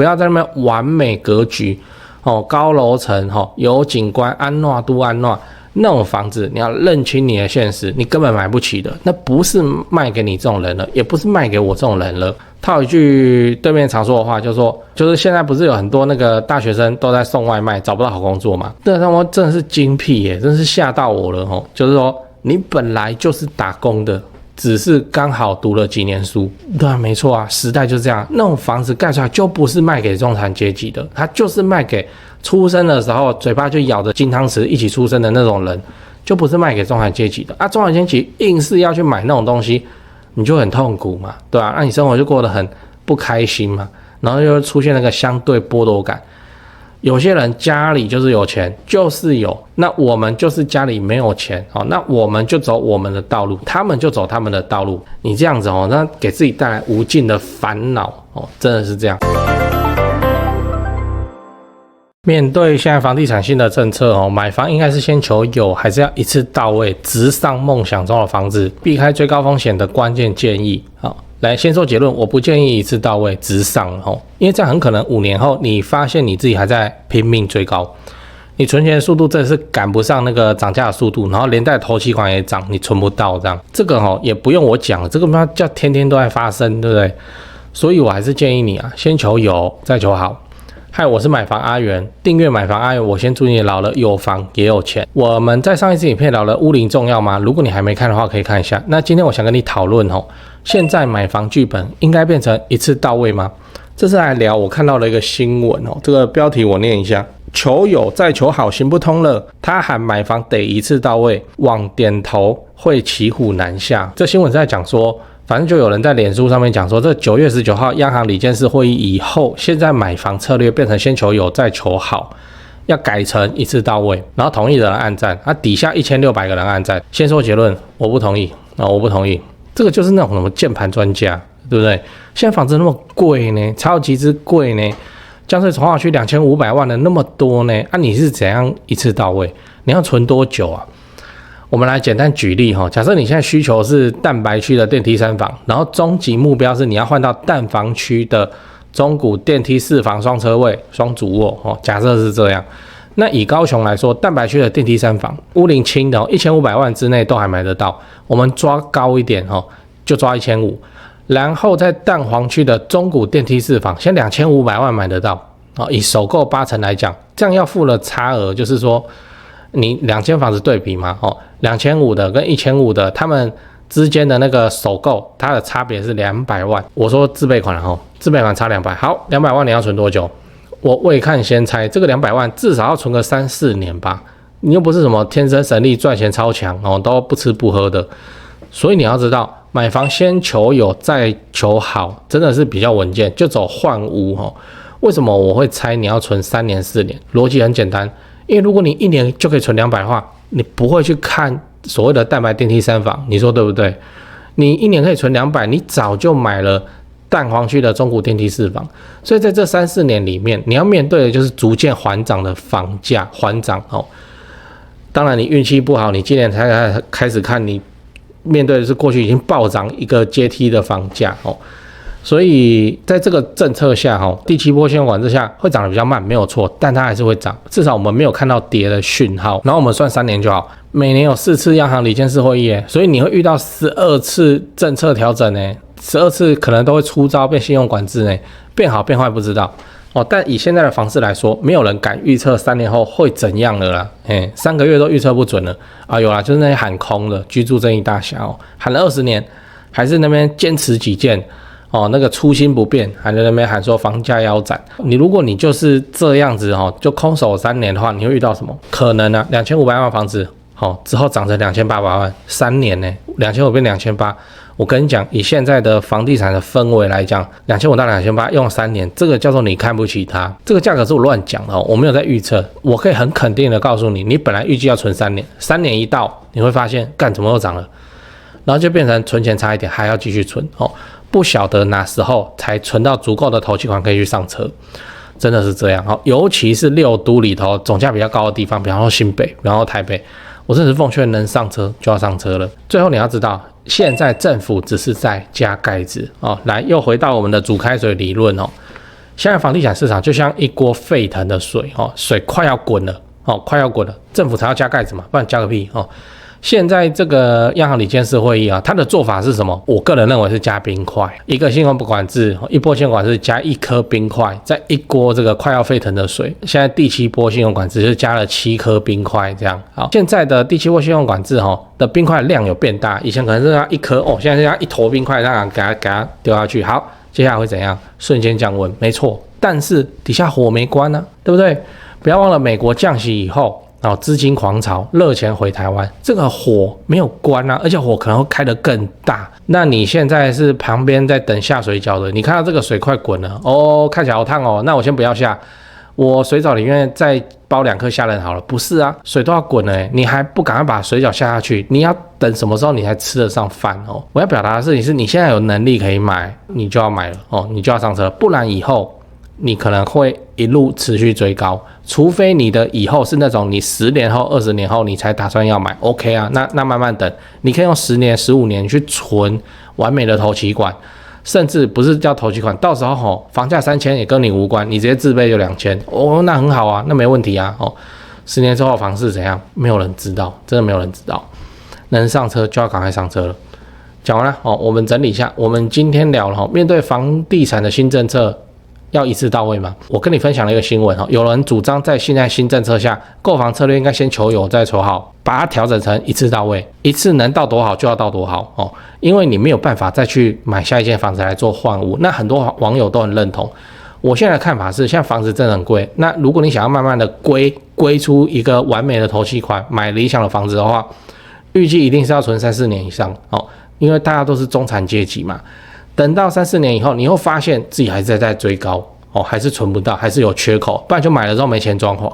不要在那边完美格局高楼层有景观，安诺都安诺。那种房子你要认清你的现实，你根本买不起的，那不是卖给你这种人了，也不是卖给我这种人了。套一句对面常说的话，就是现在不是有很多那个大学生都在送外卖，找不到好工作嘛？这他妈真的是精辟耶，真是吓到我了就是说你本来就是打工的，只是刚好读了几年书。对啊，没错啊，时代就是这样。那种房子盖出来就不是卖给中产阶级的，它就是卖给出生的时候嘴巴就咬着金汤匙一起出生的那种人，就不是卖给中产阶级的啊。中产阶级硬是要去买那种东西，你就很痛苦嘛，对吧？那你生活就过得很不开心嘛，然后又出现那个相对剥夺感。有些人家里就是有钱，就是有，那我们就是家里没有钱那我们就走我们的道路，他们就走他们的道路。你这样子那给自己带来无尽的烦恼真的是这样。面对现在房地产新的政策买房应该是先求有，还是要一次到位，直上梦想中的房子，避开最高风险的关键建议。来先说结论，我不建议一次到位直上因为这样很可能5年后你发现你自己还在拼命追高，你存钱的速度真的是赶不上那个涨价的速度，然后连带头期款也涨，你存不到这样。这个也不用我讲，这个叫天天都在发生，对不对？所以我还是建议你先求有，再求好。嗨，我是买房阿元，订阅买房阿元，我先祝你老了有房也有钱。我们在上一次影片聊了屋龄重要吗？如果你还没看的话，可以看一下。那今天我想跟你讨论现在买房剧本应该变成一次到位吗？这次来聊我看到了一个新闻这个标题我念一下：求有再求好行不通了，他喊买房得一次到位，往点头会骑虎难下。这新闻是在讲说，反正就有人在脸书上面讲说，这9月19号央行理监事会议以后，现在买房策略变成先求有再求好，要改成一次到位。然后同意的人按赞，底下1600个人按赞。先说结论，我不同意我不同意。这个就是那种什么键盘专家，对不对？现在房子那么贵呢，超级之贵呢，江翠从化区2500万的那么多呢，你是怎样一次到位？你要存多久啊？我们来简单举例假设你现在需求是蛋白区的电梯3房，然后终极目标是你要换到蛋房区的中古电梯4房双车位双主卧假设是这样。那以高雄来说，蛋白区的电梯3房屋龄轻的1500万之内都还买得到，我们抓高一点就抓1500，然后在蛋黄区的中古电梯4房先2500万买得到以首购8成来讲，这样要付了差额，就是说你2间房子对比嘛2500的跟1500的，他们之间的那个首购它的差别是200万。我说自备款自备款差200，好，200万你要存多久？我未看先猜，这个200万至少要存个3-4年吧。你又不是什么天生神力赚钱超强都不吃不喝的。所以你要知道，买房先求有再求好，真的是比较稳健，就走换屋为什么我会猜你要存3年4年？逻辑很简单，因为如果你1年就可以存200的话，你不会去看所谓的蛋白电梯3房，你说对不对？你1年可以存200，你早就买了蛋黄区的中古电梯4房，所以在这3-4年里面，你要面对的就是逐渐缓涨的房价缓涨当然，你运气不好，你今年才开始看，你面对的是过去已经暴涨一个阶梯的房价所以在这个政策下第7波信用管制下会涨得比较慢，没有错，但它还是会涨，至少我们没有看到跌的讯号。然后我们算3年就好，每年有4次央行理监事会议所以你会遇到12次政策调整12次可能都会出招变信用管制变好变坏不知道但以现在的房市来说，没有人敢预测3年后会怎样了啦3个月都预测不准了有啦，就是那些喊空的居住正义大侠喊了20年，还是那边坚持己见那个初心不变，还在那边喊说房价腰斩。如果你就是这样子就空手3年的话，你会遇到什么？可能2500万房子之后涨成2800万，3年2500变2800。我跟你讲，以现在的房地产的氛围来讲，2500到2800用3年，这个叫做你看不起它。这个价格是我乱讲的我没有在预测。我可以很肯定的告诉你，你本来预计要存3年，3年一到，你会发现干怎么又涨了，然后就变成存钱差一点，还要继续存不晓得哪时候才存到足够的头期款可以去上车，真的是这样尤其是6都里头总价比较高的地方，比方说新北，然后台北，我真的是奉劝能上车就要上车了。最后你要知道，现在政府只是在加盖子来又回到我们的煮开水理论现在房地产市场就像一锅沸腾的水哦，水快要滚了哦，快要滚了，政府才要加盖子嘛，不然加个屁哦。现在这个央行理监事会议啊，它的做法是什么？我个人认为是加冰块，一个信用管制，一波信用管制加一颗冰块，在一锅这个快要沸腾的水。现在第7波信用管制就加了7颗冰块，这样。好，现在的第7波信用管制的冰块量有变大，以前可能是要一颗哦，现在是要一坨冰块，让给它丢下去。好，接下来会怎样？瞬间降温，没错。但是底下火没关啊，对不对？不要忘了，美国降息以后。资金狂潮，热钱回台湾，这个火没有关啊，而且火可能会开得更大。那你现在是旁边在等下水饺的，你看到这个水快滚了哦，看起来好烫哦，那我先不要下，我水饺里面再包2颗虾仁好了。不是啊，水都要滚了你还不赶快把水饺下下去？你要等什么时候你才吃得上饭哦？我要表达的事情是你现在有能力可以买，你就要买了哦，你就要上车，不然以后你可能会一路持续追高，除非你的以后是那种你10年后、20年后你才打算要买 ，OK 啊，那慢慢等，你可以用10年、15年去存完美的头期款，甚至不是叫头期款，到时候房价3000也跟你无关，你直接自备就2000，哦，那很好啊，那没问题啊，10年之后房市怎样？没有人知道，真的没有人知道，能上车就要赶快上车了。讲完了我们整理一下，我们今天聊了面对房地产的新政策。要一次到位吗？我跟你分享了一个新闻有人主张在现在新政策下，购房策略应该先求有再求好，把它调整成一次到位，一次能到多好就要到多好因为你没有办法再去买下一间房子来做换屋。那很多网友都很认同。我现在的看法是，现在房子真的很贵。那如果你想要慢慢的归出一个完美的头期款，买理想的房子的话，预计一定是要存3-4年以上因为大家都是中产阶级嘛。等到3-4年以后，你会发现自己还是在追高还是存不到，还是有缺口，不然就买了之后没钱装潢。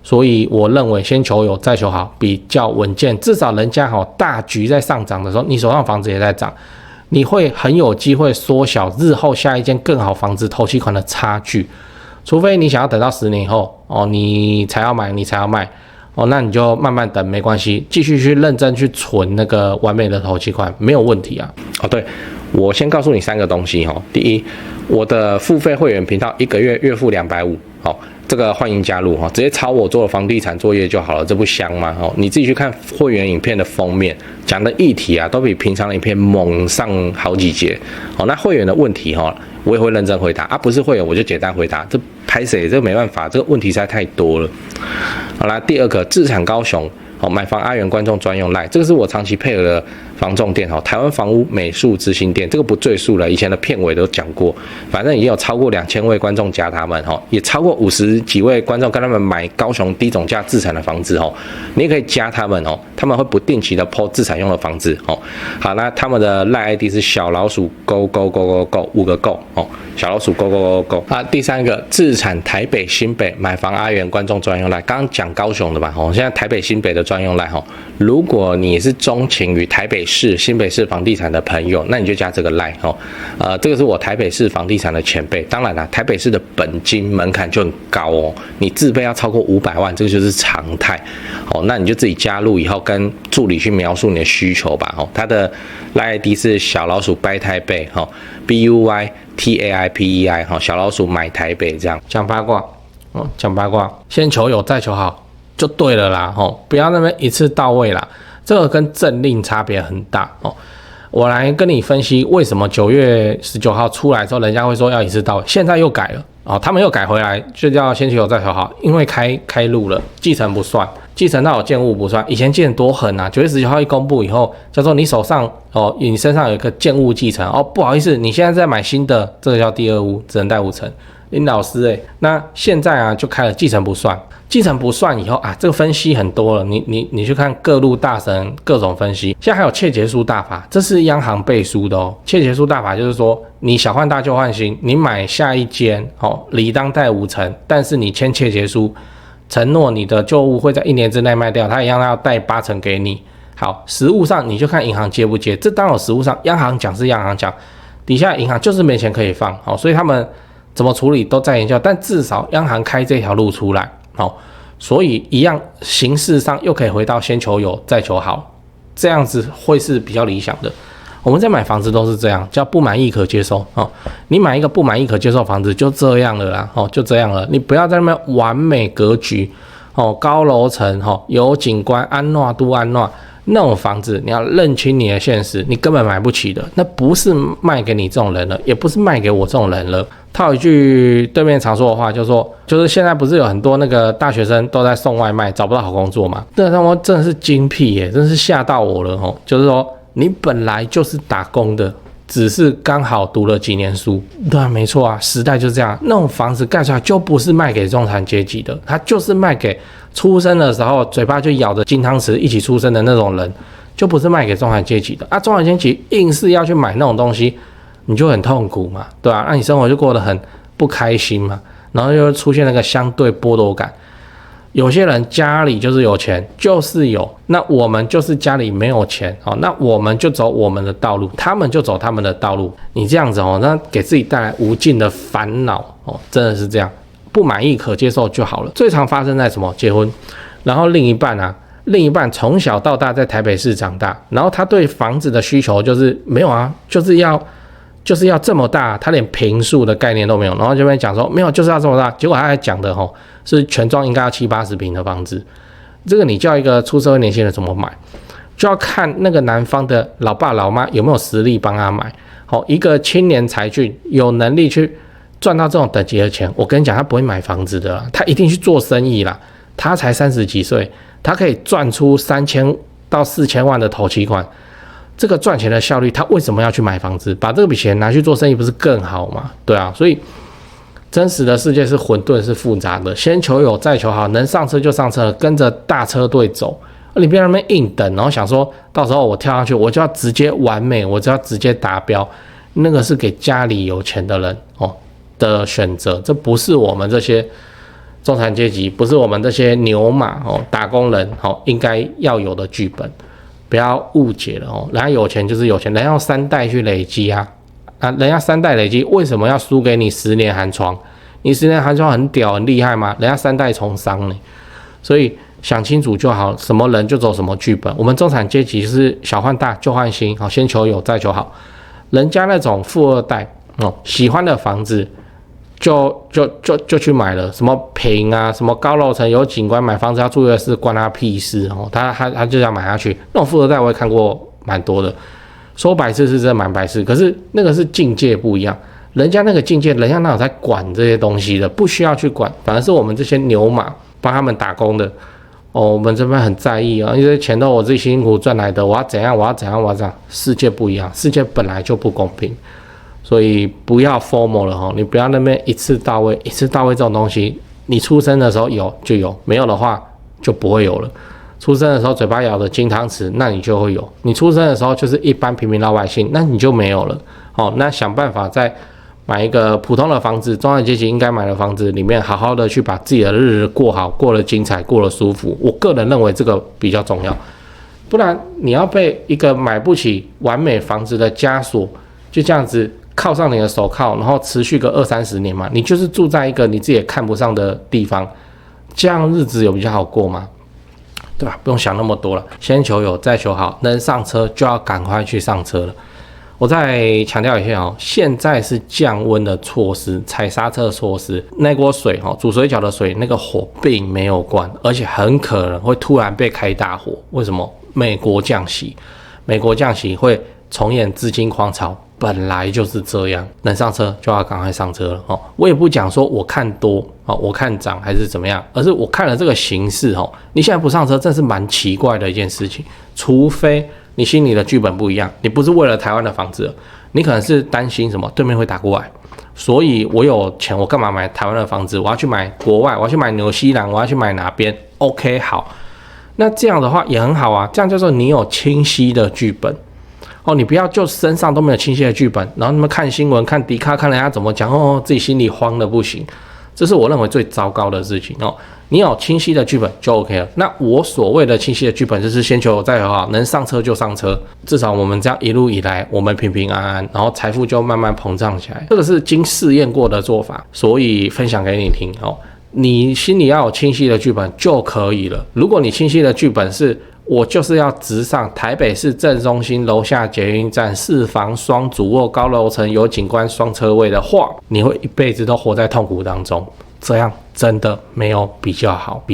所以我认为先求有再求好比较稳健，至少人家大局在上涨的时候，你手上房子也在涨，你会很有机会缩小日后下一间更好房子头期款的差距。除非你想要等到10年以后你才要买，你才要卖那你就慢慢等没关系，继续去认真去存那个完美的头期款没有问题啊。对，我先告诉你3个东西第一，我的付费会员频道1个月月付250，这个欢迎加入直接抄我做的房地产作业就好了，这不香吗你自己去看会员影片的封面，讲的议题啊都比平常的影片猛上好几节那会员的问题我也会认真回答不是会员我就简单回答，这拍谁这没办法，这个问题实在太多了。好啦，第2个自产高雄买房阿元观众专用 LINE， 这个是我长期配合的房仲店台湾房屋美术之星店，这个不赘述了，以前的片尾都讲过，反正已经有超过2000位观众加他们也超过50几位观众跟他们买高雄低总价自产的房子你也可以加他们他们会不定期的 po 自产用的房子好，那他们的 LINE ID 是小老鼠勾勾勾勾勾5个勾小老鼠勾勾勾勾第3个自产台北新北买房阿元观众专用 LINE， 刚刚讲高雄的吧现在台北新北的专用 LINE如果你是钟情于台北市新北市房地产的朋友，那你就加这个 LINE这个是我台北市房地产的前辈，当然啦，台北市的本金门槛就很高你自备要超过500万，这个就是常态那你就自己加入以后跟助理去描述你的需求吧他的 LINE ID 是小老鼠掰台北BUYTAIPEI 小老鼠买台北，这样讲八卦讲八卦，先求有再求好就对了啦不要那么一次到位啦，这个跟政令差别很大我来跟你分析为什么9月19号出来之后，人家会说要一次到位，现在又改了他们又改回来，就叫先求有再求好，因为开路了，继承不算，继承到有建物不算。以前建得多狠啊！9月19号一公布以后，叫做你手上你身上有一个建物继承不好意思，你现在在买新的，这个叫第2屋，只能贷5成。林老师那现在就开了继承不算。继承不算以后这个分析很多了，你去看各路大神各种分析，现在还有切结书大法，这是央行背书的切结书大法就是说，你小换大旧换新，你买下一间理当贷5成，但是你签切结书，承诺你的旧物会在1年之内卖掉，他一样要贷8成给你。好，实务上你就看银行接不接，这当然实务上央行讲是央行讲，底下银行就是没钱可以放所以他们怎么处理都在研究，但至少央行开这条路出来所以一样形式上又可以回到先求有再求好，这样子会是比较理想的。我们在买房子都是这样，叫不满意可接受哦。你买一个不满意可接受房子就这样了啦，哦，就这样了。你不要在那边完美格局哦，高楼层哦，有景观，安诺都安诺那种房子，你要认清你的现实，你根本买不起的。那不是卖给你这种人了，也不是卖给我这种人了。套一句对面常说的话，就是现在不是有很多那个大学生都在送外卖，找不到好工作嘛？这他妈真的是精辟耶，真是吓到我了哦。就是说，你本来就是打工的，只是刚好读了几年书，对啊，没错啊，时代就是这样。那种房子盖出来就不是卖给中产阶级的，它就是卖给出生的时候嘴巴就咬着金汤匙一起出生的那种人，就不是卖给中产阶级的啊。中产阶级硬是要去买那种东西，你就很痛苦嘛，对吧？那你生活就过得很不开心嘛，然后又出现那个相对剥夺感。有些人家里就是有钱，就是有，那我们就是家里没有钱哦，那我们就走我们的道路，他们就走他们的道路。你这样子哦，那给自己带来无尽的烦恼哦，真的是这样。不满意可接受就好了。最常发生在什么？结婚，然后另一半从小到大在台北市长大，然后他对房子的需求就是没有啊，就是要这么大，他连坪数的概念都没有，然后这边讲说没有就是要这么大，结果他还讲的吼是全幢应该要70-80坪的房子，这个你叫一个出社会年轻人怎么买？就要看那个男方的老爸老妈有没有实力帮他买。好，一个青年才俊有能力去赚到这种等级的钱，我跟你讲，他不会买房子的啦，他一定去做生意啦。他才30几岁，他可以赚出3000到4000万的头期款。这个赚钱的效率，他为什么要去买房子？把这笔钱拿去做生意，不是更好吗？对啊，所以真实的世界是混沌、是复杂的。先求有，再求好，能上车就上车，跟着大车队走。你别在那边硬等，然后想说到时候我跳上去，我就要直接完美，我就要直接达标。那个是给家里有钱的人哦的选择，这不是我们这些中产阶级，不是我们这些牛马哦打工人哦应该要有的剧本。不要误解了哦，人家有钱就是有钱，人家用3代去累积啊，人家3代累积，为什么要输给你10年寒窗？你10年寒窗很屌很厉害吗？人家3代从商呢，所以想清楚就好，什么人就走什么剧本。我们中产阶级就是小换大，旧换新，好，先求有再求好。人家那种富二代哦，喜欢的房子就去买了，什么坪啊，什么高楼层有景观，买房子要注意的是关他屁事哦，他就要买下去。那种富二代我也看过蛮多的，说白痴是真的蛮白痴，可是那个是境界不一样，人家那个境界，人家哪有在管这些东西的，不需要去管，反而是我们这些牛马帮他们打工的哦，我们这边很在意啊，因为钱都我自己辛苦赚来的，我要怎样，世界不一样，世界本来就不公平。所以不要 formal 了哈，你不要那边一次到位这种东西，你出生的时候有就有，没有的话就不会有了。出生的时候嘴巴咬的金汤匙，那你就会有；你出生的时候就是一般平民老百姓，那你就没有了。好，那想办法再买一个普通的房子，中产阶级应该买的房子里面，好好的去把自己的日子过好，过得精彩，过得舒服。我个人认为这个比较重要，不然你要被一个买不起完美房子的枷锁，就这样子靠上你的手铐，然后持续个20-30年嘛，你就是住在一个你自己也看不上的地方，这样日子有比较好过吗？对吧？不用想那么多了，先求有，再求好，能上车就要赶快去上车了。我再强调一下哦，现在是降温的措施，踩刹车的措施。那锅水哦，煮水饺的水，那个火并没有关，而且很可能会突然被开大火。为什么？美国降息会重演资金狂潮。本来就是这样，能上车就要赶快上车了哦。我也不讲说我看多哦，我看涨还是怎么样，而是我看了这个形势哦。你现在不上车，真是蛮奇怪的一件事情。除非你心里的剧本不一样，你不是为了台湾的房子，你可能是担心什么对面会打过来，所以我有钱，我干嘛买台湾的房子？我要去买国外，我要去买纽西兰，我要去买哪边 ？OK， 好，那这样的话也很好啊，这样叫做你有清晰的剧本。哦，你不要就身上都没有清晰的剧本，然后你们看新闻、看迪卡、看人家怎么讲，哦，自己心里慌的不行，这是我认为最糟糕的事情哦。你有清晰的剧本就 OK 了。那我所谓的清晰的剧本，就是先求有再求好，能上车就上车。至少我们这样一路以来，我们平平安安，然后财富就慢慢膨胀起来。这个是经试验过的做法，所以分享给你听哦。你心里要有清晰的剧本就可以了。如果你清晰的剧本是我就是要直上台北市正中心楼下捷运站4房双主卧高楼层有景观双车位的话，你会一辈子都活在痛苦当中，这样真的没有比较好。